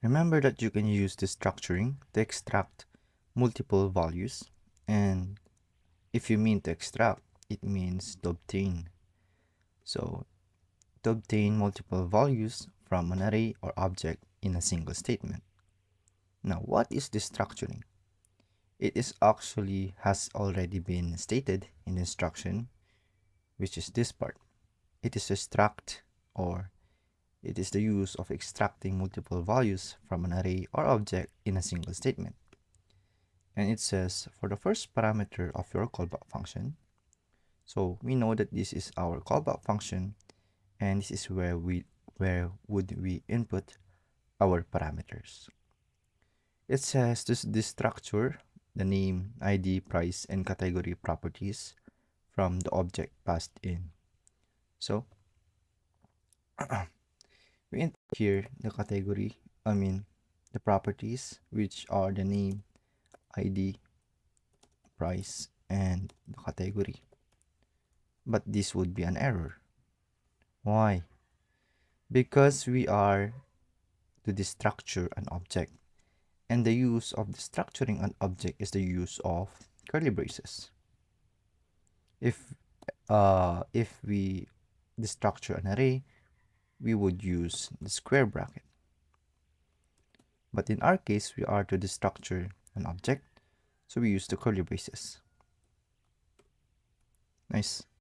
Remember that you can use the structuring to extract multiple values, and if you mean to extract, it means to obtain. So, to obtain multiple values from an array or object in a single statement. Now, what is the structuring? It is actually has already been stated in the instruction, which is this part. It is extract, or it is the use of extracting multiple values from an array or object in a single statement. And it says for the first parameter of your callback function, so we know that this is our callback function, and this is where would we input our parameters. It says this structure the name, ID, price, and category properties from the object passed in. So we enter here the category, I mean the properties, which are the name, ID, price, and the category. But this would be an error. Why? Because we are to destructure an object, and the use of the structuring an object is the use of curly braces. If we destructure an array, we would use the square bracket. But in our case, we are to destructure an object, so we use the curly braces. Nice.